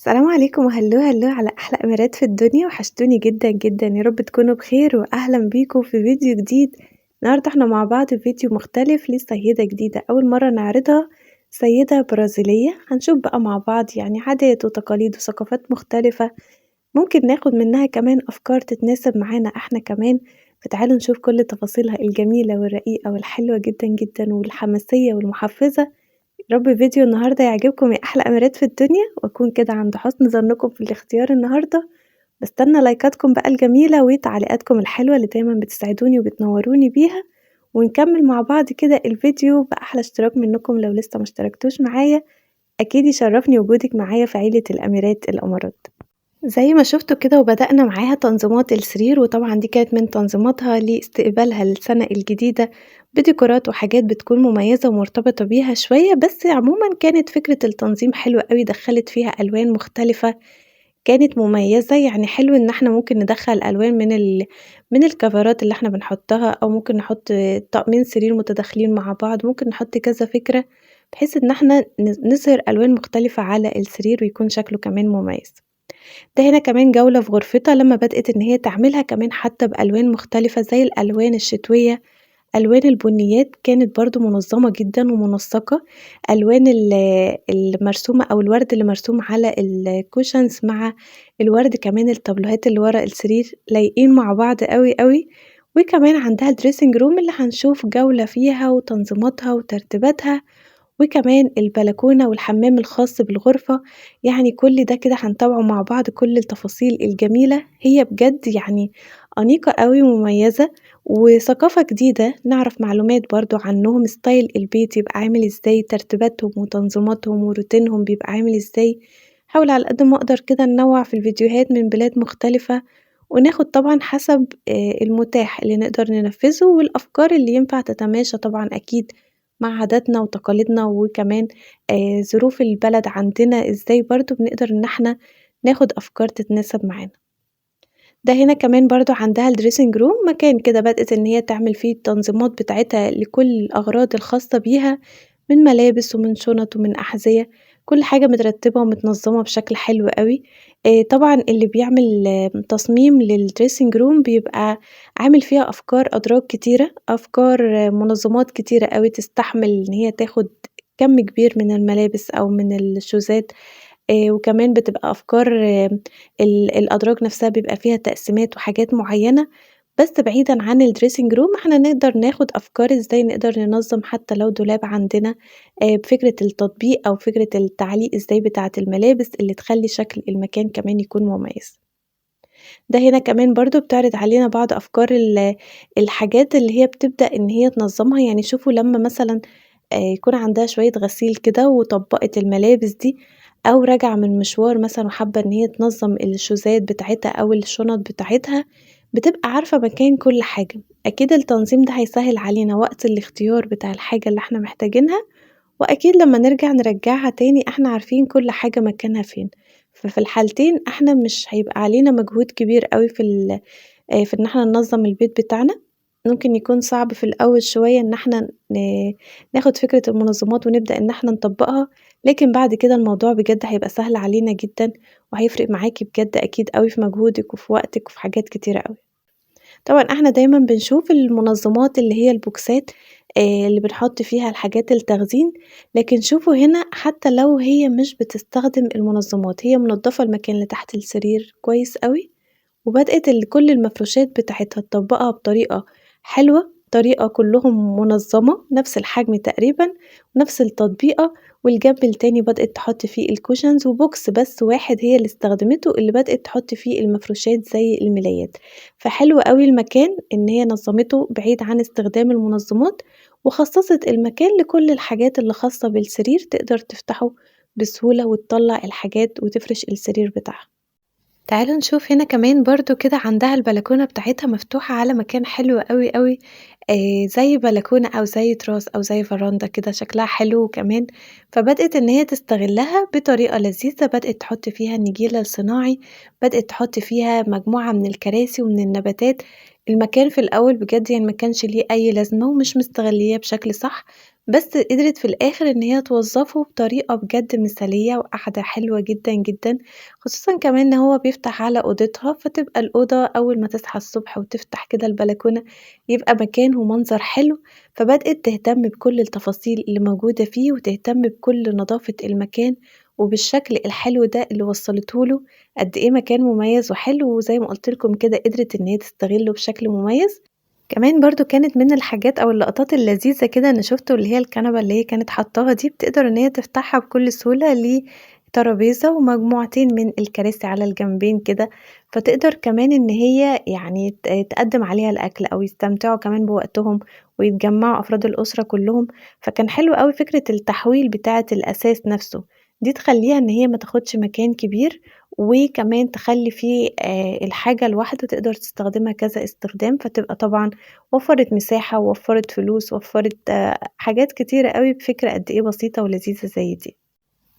السلام عليكم وهلو هلو على أحلى أميرات في الدنيا، وحشتوني جدًا، جدًا، يا رب تكونوا بخير وأهلًا بيكم في فيديو جديد. النهارده إحنا مع بعض في فيديو مختلف لسيدة جديدة أول مرة نعرضها، سيدة برازيلية. هنشوف بقى مع بعض يعني عادات وتقاليد وثقافات مختلفة، ممكن ناخد منها كمان أفكار تتناسب معانا إحنا كمان. فتعالوا نشوف كل تفاصيلها الجميلة والرقيقة والحلوة جدًا، جدًا، والحماسية والمحفزة. يا رب فيديو النهارده يعجبكم يا أحلى أميرات في الدنيا، وأكون كده عند حسن ظنكم في الاختيار النهارده. باستنى لايكاتكم بقى الجميلة وتعليقاتكم الحلوة اللي دايمًا بتسعدوني وبتنوروني بيها، ونكمل مع بعض كده الفيديو بأحلى اشتراك منكم لو لسه ما اشتركتوش معايا. أكيد يشرفني وجودك معايا في عيلة الأميرات الأمارات. زي ما شفتوا كده وبدأنا معاها تنظيمات السرير، وطبعًا دي كانت من تنظيماتها لاستقبالها للسنة الجديدة، بديكورات وحاجات بتكون مميزة ومرتبطة بيها شوية، بس عمومًا كانت فكرة التنظيم حلوة أوي، دخّلت فيها ألوان مختلفة، كانت مميزة. يعني حلو إن إحنا ممكن ندخّل ألوان من الكفرات اللي إحنا بنحطها، أو ممكن نحط طقمين سرير متداخلين مع بعض، ممكن نحط كذا فكرة، بحيث إن إحنا نظهر ألوان مختلفة على السرير ويكون شكله كمان مميز. ده هنا كمان جولة في غرفتها لمّا بدأت إن هي تعملها كمان حتى بألوان مختلفة زي الألوان الشتوية، ألوان البنيات كانت برضه منظمة جدًا ومنسقة، ألوان المرسومة أو الورد اللي مرسوم على الcushions مع الورد كمان التابلوهات اللي ورا السرير لايقين مع بعض أوي، أوي. وكمان عندها الdressing room اللي هنشوف جولة فيها وتنظيماتها وترتيباتها. وكمان البلكونة والحمام الخاص بالغرفة، يعني كل ده كده هنتابعه مع بعض كل التفاصيل الجميلة. هي بجد يعني أنيقة أوي ومميزة، وثقافة جديدة نعرف معلومات برضه عنهم، ستايل البيت يبقى عامل إزاي، ترتيباتهم وتنظيماتهم وروتينهم بيبقى عامل إزاي. هاحاول على قد ما أقدر كده ننوّع في الفيديوهات من بلاد مختلفة، وناخد طبعًا حسب المتاح اللي نقدر ننفذه، والأفكار اللي ينفع تتماشى طبعًا أكيد مع عاداتنا وتقاليدنا، وكمان ظروف البلد عندنا إزاي برضه بنقدر إن إحنا ناخد أفكار تتناسب معانا. ده هنا كمان برضه عندها الdressing room، مكان كده بدأت إن هي تعمل فيه التنظيمات بتاعتها لكل الأغراض الخاصة بيها، من ملابس ومن شنط ومن أحذية، كل حاجة مترتبة ومتنظمة بشكل حلو أوي. طبعًا اللي بيعمل تصميم للdressing room بيبقى عامل فيها أفكار أدراج كتيرة، أفكار منظمات كتيرة أوي تستحمل إن هي تاخد كم كبير من الملابس أو من الشوزات. وكمان بتبقى أفكار الأدراج نفسها بيبقى فيها تقسيمات وحاجات معيّنة. بس بعيدًا عن الdressing room إحنا نقدر ناخد أفكار إزاي نقدر ننظّم حتى لو دولاب عندنا، بفكرة التطبيق أو فكرة التعليق إزاي بتاعة الملابس اللي تخلّي شكل المكان كمان يكون مميز. ده هنا كمان برضه بتعرض علينا بعض أفكار الحاجات اللي هي بتبدأ إن هي تنظّمها. يعني شوفوا لمّا مثلًا يكون عندها شوية غسيل كده وطبّقت الملابس دي، أو راجعة من مشوار مثلًا وحابة إن هي تنظّم الشوزات بتاعتها أو الشنط بتاعتها، بتبقى عارفة مكان كل حاجة. أكيد التنظيم ده هيسهّل علينا وقت الاختيار بتاع الحاجة اللي إحنا محتاجينها، وأكيد لمّا نرجع نرجّعها تاني إحنا عارفين كل حاجة مكانها فين. ففي الحالتين إحنا مش هيبقى علينا مجهود كبير أوي في إن إحنا ننظّم البيت بتاعنا. ممكن يكون صعب في الأول شوية إن إحنا ناخد فكرة المنظمات ونبدأ إن إحنا نطبّقها، لكن بعد كده الموضوع بجد هيبقى سهل علينا جدًا، وهيفرق معاكِ بجد أكيد أوي في مجهودِك وفي وقتِك وفي حاجات كتيرة أوي. طبعًا إحنا دايمًا بنشوف المنظمات اللي هي البوكسات اللي بنحط فيها الحاجات التخزين، لكن شوفوا هنا حتى لو هي مش بتستخدم المنظمات، هي منضفة المكان اللي تحت السرير كويس أوي، وبدأت كل المفروشات بتاعتها تطبّقها بطريقة حلوة، طريقة كلّهم منظمة، نفس الحجم تقريبًا، ونفس التطبيقة، والجنب التاني بدأت تحط فيه الcushions، وبوكس بس واحد هي اللي استخدمته اللي بدأت تحط فيه المفروشات زي الملايات. فحلو أوي المكان إن هي نظّمته بعيد عن استخدام المنظمات، وخصّصت المكان لكل الحاجات اللي خاصة بالسرير تقدر تفتحه بسهولة وتطلّع الحاجات وتفرش السرير بتاعها. تعالوا نشوف هنا كمان برضه كده عندها البلكونة بتاعتها مفتوحة على مكان حلو أوي، أوي، زي بلكونة أو زي تراس أو زي فراندا كده شكلها حلو كمان. فبدأت إن هي تستغلها بطريقة لذيذة، بدأت تحط فيها النجيلة الصناعي، بدأت تحط فيها مجموعة من الكراسي ومن النباتات. المكان في الأول بجد يعني ما كانش ليه أي لازمة ومش مستغلياه بشكل صح، بس قدرت في الآخر إن هي توظّفه بطريقة بجد مثالية وقعدة حلوة جدًا، جدًا، خصوصًا كمان إن هو بيفتح على أوضتها، فتبقى الأوضة أول ما تصحى الصبح وتفتح كده البلكونة يبقى مكان ومنظر حلو، فبدأت تهتم بكل التفاصيل اللي موجودة فيه، وتهتم بكل نضافة المكان، وبالشكل الحلو ده اللي وصّلته له، قد إيه مكان مميز وحلو، وزي ما قُلت لكم كده قدرت إن هي تستغله بشكل مميز. كمان برضه كانت من الحاجات أو اللقطات اللذيذة كده إن شُفته اللي هي الكنبة اللي هي كانت حاطاها دي بتقدر إن هي تفتحها بكل سهولة لترابيزة ومجموعتين من الكراسي على الجنبين كده، فتقدر كمان إن هي يعني تقدّم عليها الأكل أو يستمتعوا كمان بوقتهم ويتجمّعوا أفراد الأسرة كلّهم، فكان حلو أوي فكرة التحويل بتاعة الأثاث نَفْسه، دي تخلّيها إن هي ما تاخدش مكان كبير وكمان تخلّي فيه الحاجة الواحدة تقدر تستخدمها كذا استخدام، فتبقى طبعًا وفّرت مساحة ووفّرت فلوس، وفّرت حاجات كتيرة أوي بفكرة قد إيه بسيطة ولذيذة زي دي.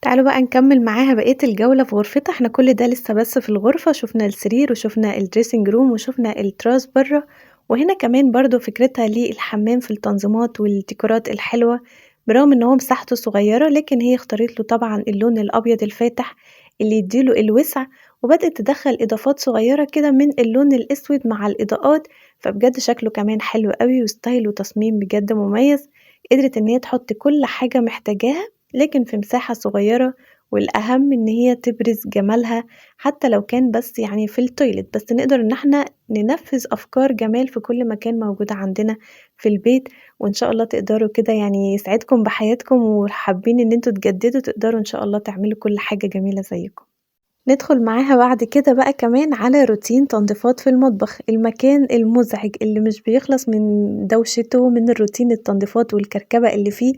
تعالوا بقى نكمّل معاها بقية الجولة في غرفتها، إحنا كل ده لسه بس في الغرفة، شُفنا السرير وشُفنا الdressing room وشُفنا التراس برّه، وهنا كمان برضه فكرتها للحمام في التنظيمات والديكورات الحلوة، برغم إن هو مساحته صغيّرة، لكن هي اختارت له طبعًا اللون الأبيض الفاتح اللي يدّي له الوسع، وبدأت تدخّل إضافات صغيّرة كده من اللون الأسود مع الإضاءات، فبجد شكله كمان حلو أوي وستايل وتصميم بجد مميز، قدرت إن هي تحط كل حاجة محتاجاها لكن في مساحة صغيرة، والأهم إن هي تبرز جمالها حتى لو كان بس يعني في الtoilet بس نقدر إن إحنا ننفّذ أفكار جمال في كل مكان موجودة عندنا في البيت، وإن شاء الله تقدروا كده يعني يسعدكم بحياتكم وحابين إن أنتم تجددوا تقدروا إن شاء الله تعملوا كل حاجة جميلة زيكم. ندخل معاها بعد كده بقى كمان على روتين تنضيفات في المطبخ، المكان المزعج اللي مش بيخلص من دوشته من الروتين التنضيفات والكركبة اللي فيه،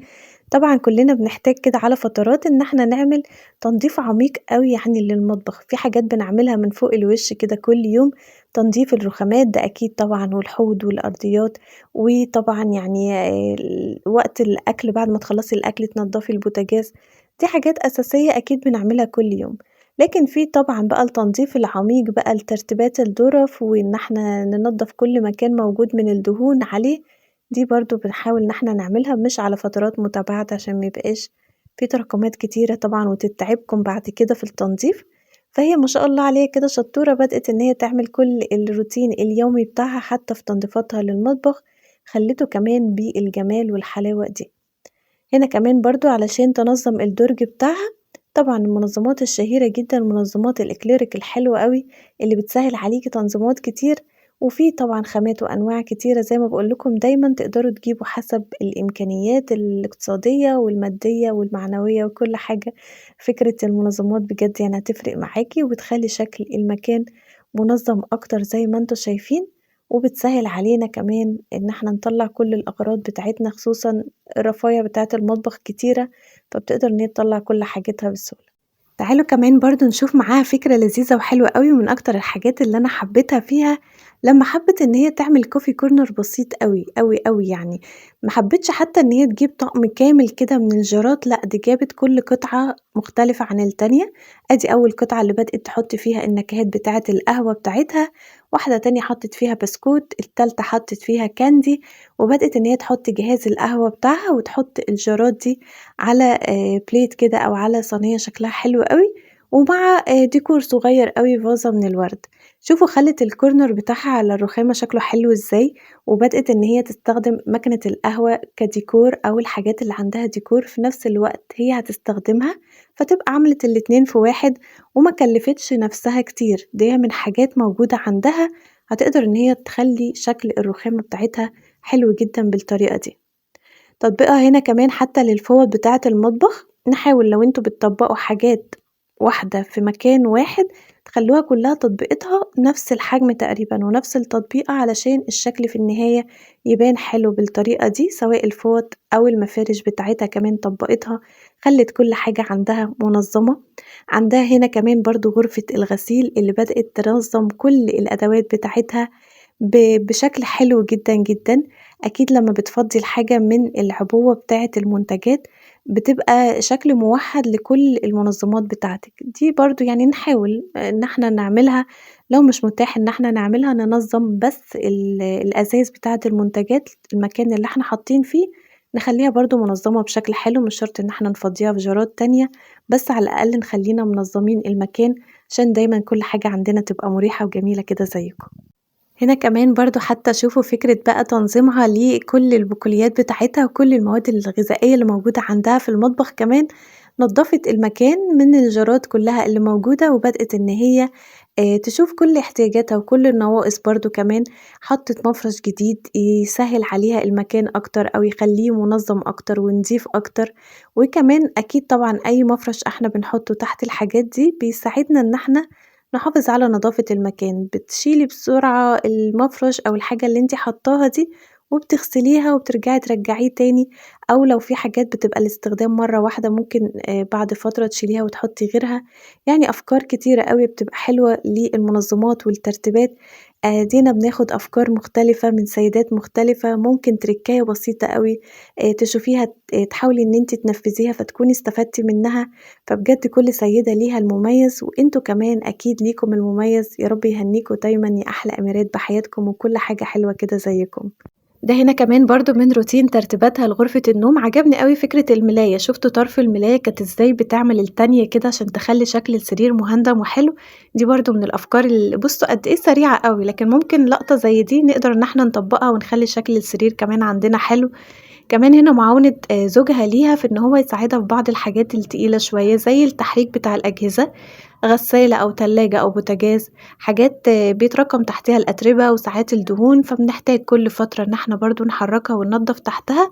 طبعًا كلنا بنحتاج كده على فترات إن إحنا نعمل تنضيف عميق أوي يعني للمطبخ، في حاجات بنعملها من فوق الوش كده كل يوم، تنضيف الرخامات ده أكيد طبعًا والحوض والأرضيات، وطبعًا يعني وقت الأكل بعد ما تخلصي الأكل تنضفي البوتاجاز، دي حاجات أساسية أكيد بنعملها كل يوم. لكن في طبعًا بقى التنضيف العميق بقى لترتيبات الظرف، وإن إحنا ننضّف كل مكان موجود من الدهون عليه، دي برضه بنحاول إن إحنا نعملها مش على فترات متابعة عشان ما يبقاش في تراكمات كتيرة طبعًا وتتعبكم بعد كده في التنضيف، فهي ما شاء الله عليها كده شطورة بدأت إن هي تعمل كل الروتين اليومي بتاعها حتى في تنضيفاتها للمطبخ، خلّته كمان بالجمال والحلاوة دي. هنا كمان برضه علشان تنظّم الدرج بتاعها، طبعًا المنظمات الشهيرة جدًا منظمات الإكليريك الحلوة أوي، اللي بتسهّل عليكِ تنظيمات كتير، وفي طبعًا خامات وأنواع كتيرة زي ما باقول لكم دايمًا تقدروا تجيبوا حسب الإمكانيات الاقتصادية والمادية والمعنوية وكل حاجة، فكرة المنظمات بجد يعني هتفرق معاكِ وبتخلّي شكل المكان منظم أكتر زي ما أنتم شايفين، وبتسهّل علينا كمان إن إحنا نطلّع كل الأغراض بتاعتنا خصوصًا الرفاية بتاعة المطبخ كتيرة، فبتقدر إن هي تطلّع كل حاجتها بسهولة. تعالوا كمان برضه نشوف معاها فكرة لذيذة وحلوة أوي، ومن أكتر الحاجات اللي أنا حبيتها فيها لمّا حبِّت إن هي تعمل coffee corner بسيط أوي، أوي، أوي يعني، ما حبِّتش حتى إن هي تجيب طقم كامل كده من الجارات، لأ دي جابت كل قطعة مختلفة عن التانية، أدي أول قطعة اللي بدأت تحط فيها النكهات بتاعة القهوة بتاعتها، واحدة تانية حطِّت فيها بسكوت، التالتة حطِّت فيها كاندي، وبدأت إن هي تحط جهاز القهوة بتاعها وتحط الجارات دي على plate كده أو على صينية شكلها حلو أوي، ومع ديكور صغير أوي فازة من الورد. شوفوا خلِّت الcorner بتاعها على الرخامة شكله حلو إزاي، وبدأت إن هي تستخدم ماكينة القهوة كديكور أو الحاجات اللي عندها ديكور في نفس الوقت هي هتستخدمها، فتبقى عملت الاتنين في واحد وما كلّفتش نفسها كتير، دي من حاجات موجودة عندها هتقدر إن هي تخلّي شكل الرخامة بتاعتها حلو جدًا بالطريقة دي. تطبيقها هنا كمان حتى للفوط بتاعة المطبخ، نحاول لو أنتم بتطبّقوا حاجات واحدة في مكان واحد، تخلّوها كلّها تطبيقتها نفس الحجم تقريبًا ونفس التطبيقة علشان الشكل في النهاية يبان حلو بالطريقة دي، سواء الفوط أو المفارش بتاعتها كمان طبّقتها، خلّت كل حاجة عندها منظّمة. عندها هنا كمان برضه غرفة الغسيل اللي بدأت تنظّم كل الأدوات بتاعتها بشكل حلو جدًا، جدًا. أكيد لمّا بتفضّي الحاجة من العبوة بتاعة المنتجات، بتبقى شكل موحّد لكل المنظمات بتاعتِك، دي برضه يعني نحاول إن إحنا نعملها، لو مش متاح إن إحنا نعملها ننظّم بس الأزايز بتاعة المنتجات، المكان اللي إحنا حاطين فيه، نخلّيها برضه منظّمة بشكل حلو، مش شرط إن إحنا نفضّيها في جارات تانية، بس على الأقل نخلّينا منظّمين المكان، عشان دايمًا كل حاجة عندنا تبقى مريحة وجميلة كده زيكم. هنا كمان برضه حتى شوفوا فكرة بقى تنظيمها لكل البقوليات بتاعتها وكل المواد الغذائية اللي موجودة عندها في المطبخ كمان، نضّفت المكان من الجارات كلّها اللي موجودة وبدأت إن هي تشوف كل احتياجاتها وكل النواقص برضه كمان، حطِّت مفرش جديد يسهّل عليها المكان أكتر أو يخلّيه منظّم أكتر ونضيف أكتر، وكمان أكيد طبعًا أي مفرش إحنا بنحطّه تحت الحاجات دي بيساعدنا إن إحنا نحافظ على نضافة المكان، بتشيلي بسرعة المفرش أو الحاجة اللي أنتِ حاطاها دي وبتغسليها وبترجعي ترجعيه تاني، أو لو في حاجات بتبقى لاستخدام مرة واحدة ممكن بعد فترة تشيليها وتحطي غيرها، يعني أفكار كتيرة أوي بتبقى حلوة للمنظمات والترتيبات، أدينا بناخد أفكار مختلفة من سيدات مختلفة، ممكن تركاية بسيطة أوي تشوفيها تحاولي إن أنتِ تنفذيها فتكوني استفدتِ منها. فبجد كل سيدة ليها المميز وأنتم كمان أكيد ليكم المميز، يا رب يهنيكم دايمًا يا أحلى أميرات بحياتكم وكل حاجة حلوة كده زيكم. ده هنا كمان برضه من روتين ترتيباتها لغرفة النوم، عجبني أوي فكرة الملاية، شُفتوا طرف الملاية كانت إزاي بتعمل التانية كده عشان تخلّي شكل السرير مهندم وحلو، دي برضه من الأفكار بُصّوا قد إيه سريعة أوي، لكن ممكن لقطة زي دي نقدر إن إحنا نطبّقها ونخلّي شكل السرير كمان عندنا حلو. كمان هنا معاونة زوجها ليها في إن هو يساعدها في بعض الحاجات التقيلة شوية، زي التحريك بتاع الأجهزة، غسالة أو تلاجة أو بوتاجاز، حاجات بيتراكم تحتها الأتربة وساعات الدهون، فبنحتاج كل فترة إن إحنا برضه نحرّكها وننضّف تحتها،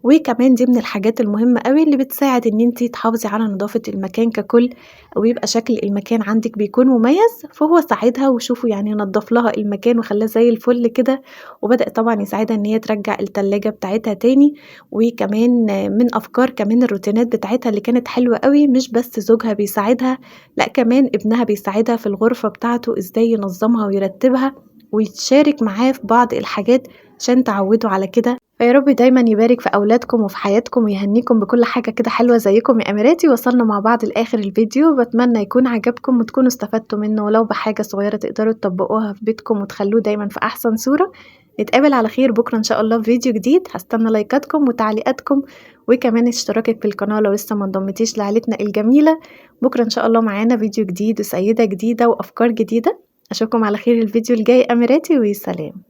وكمان دي من الحاجات المهمة أوي اللي بتساعد إن أنتِ تحافظي على نضافة المكان ككل، ويبقى شكل المكان عندِك بيكون مميز، فهو ساعدها وشوفوا يعني نضّف لها المكان وخلّاه زي الفل كده، وبدأ طبعًا يساعدها إن هي ترجّع التلاجة بتاعتها تاني، وكمان من أفكار كمان الروتينات بتاعتها اللي كانت حلوة أوي، مش بس زوجها بيساعدها، لأ كمان ابنها بيساعدها في الغرفة بتاعته إزاي ينظّمها ويرتّبها، ويتشارك معاه في بعض الحاجات عشان تعوّدوا على كده. فيا رب دايمًا يبارك في أولادكم وفي حياتكم ويهنيكم بكل حاجة كده حلوة زيكم يا أميراتي، وصلنا مع بعض لآخر الفيديو، باتمنى يكون عجبكم وتكونوا استفدتوا منه ولو بحاجة صغيرة تقدروا تطبقوها في بيتكم وتخلّوه دايمًا في أحسن صورة. نتقابل على خير بكرة إن شاء الله في فيديو جديد، هاستنى لايكاتكم وتعليقاتكم وكمان اشتراكِك في القناة لو لسه ما انضميتيش لعيلتنا الجميلة. بكرة إن شاء الله معانا فيديو جديد وسيدة جديدة وأفكار جديدة. أشوفكم على خير الفيديو الجاي أميراتي وسلام.